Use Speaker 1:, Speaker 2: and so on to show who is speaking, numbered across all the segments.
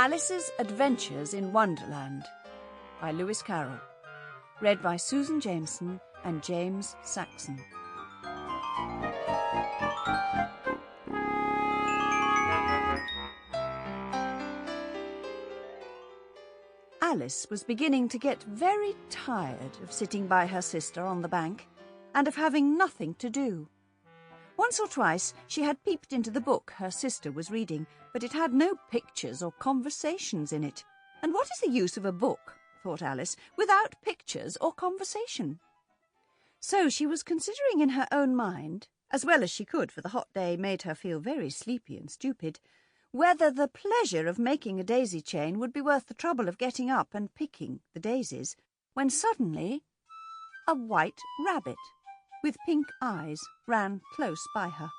Speaker 1: Alice's Adventures in Wonderland by Lewis Carroll. Read by Susan Jameson and James Saxon. Alice was beginning to get very tired of sitting by her sister on the bank and of having nothing to do. Once or twice she had peeped into the book her sister was reading, but it had no pictures or conversations in it. And what is the use of a book, thought Alice, without pictures or conversation? So she was considering in her own mind, as well as she could, for the hot day made her feel very sleepy and stupid, whether the pleasure of making a daisy chain would be worth the trouble of getting up and picking the daisies, when suddenly a white rabbit with pink eyes ran close by her.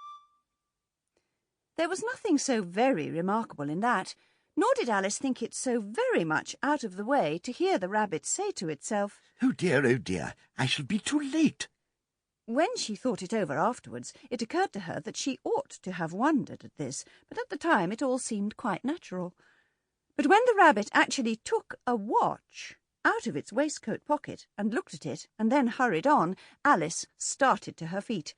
Speaker 1: There was nothing so very remarkable in that, nor did Alice think it so very much out of the way to hear the rabbit say to itself, oh dear, I shall be too late." When she thought it over afterwards, it occurred to her that she ought to have wondered at this, but at the time it all seemed quite natural. But when the rabbit actually took a watch out of its waistcoat pocket and looked at it and then hurried on, Alice started to her feet,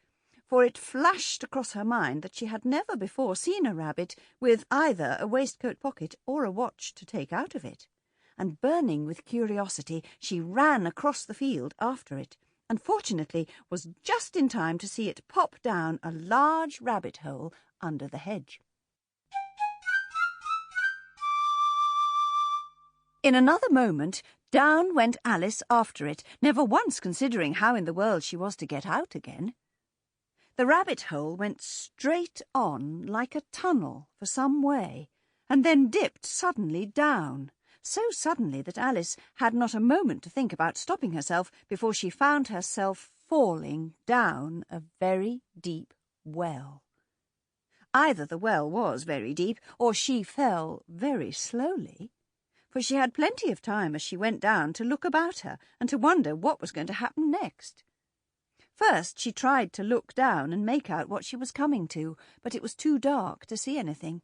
Speaker 1: for it flashed across her mind that she had never before seen a rabbit with either a waistcoat pocket or a watch to take out of it. And burning with curiosity, she ran across the field after it, and fortunately was just in time to see it pop down a large rabbit hole under the hedge. In another moment, down went Alice after it, never once considering how in the world she was to get out again. The rabbit hole went straight on like a tunnel for some way, and then dipped suddenly down, so suddenly that Alice had not a moment to think about stopping herself before she found herself falling down a very deep well. Either the well was very deep, or she fell very slowly, for she had plenty of time as she went down to look about her and to wonder what was going to happen next. First she tried to look down and make out what she was coming to, but it was too dark to see anything.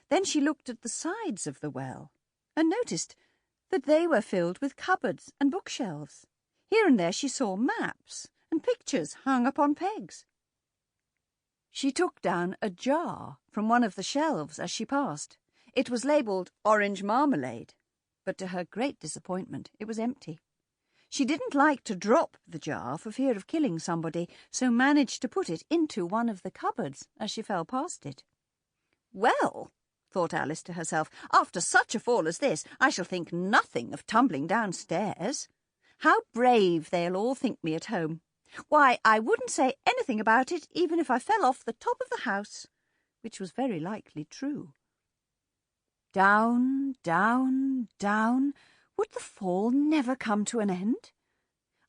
Speaker 1: Then she looked at the sides of the well and noticed that they were filled with cupboards and bookshelves. Here and there she saw maps and pictures hung upon pegs. She took down a jar from one of the shelves as she passed. It was labelled orange marmalade, but to her great disappointment it was empty. She didn't like to drop the jar for fear of killing somebody, so managed to put it into one of the cupboards as she fell past it. Well, thought Alice to herself, after such a fall as this, I shall think nothing of tumbling downstairs. How brave they'll all think me at home. Why, I wouldn't say anything about it even if I fell off the top of the house, which was very likely true. Down, down, down. Would the fall never come to an end?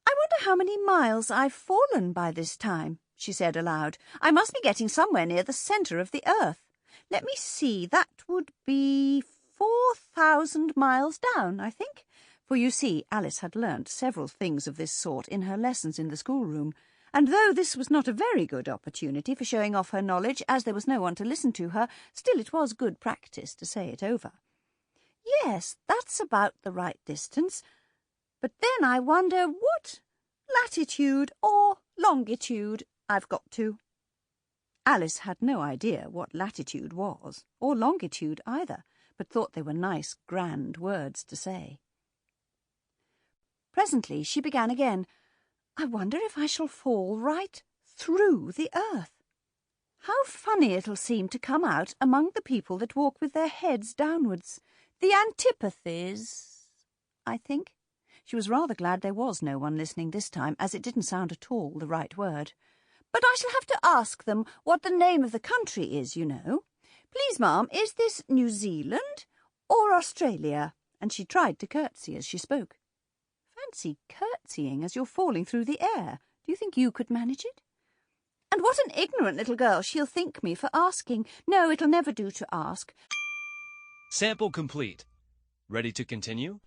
Speaker 1: I wonder how many miles I've fallen by this time, she said aloud. I must be getting somewhere near the centre of the earth. Let me see, that would be 4,000 miles down, I think. For you see, Alice had learnt several things of this sort in her lessons in the schoolroom, and though this was not a very good opportunity for showing off her knowledge, as there was no one to listen to her, still it was good practice to say it over. Yes, that's about the right distance. But then I wonder what latitude or longitude I've got to. Alice had no idea what latitude was, or longitude either, but thought they were nice, grand words to say. Presently she began again. I wonder if I shall fall right through the earth. How funny it'll seem to come out among the people that walk with their heads downwards. The antipathies, I think. She was rather glad there was no one listening this time, as it didn't sound at all the right word. But I shall have to ask them what the name of the country is, you know. Please, ma'am, is this New Zealand or Australia? And she tried to curtsy as she spoke. Fancy curtsying as you're falling through the air. Do you think you could manage it? And what an ignorant little girl she'll think me for asking. No, it'll never do to ask.
Speaker 2: Sample complete. Ready to continue?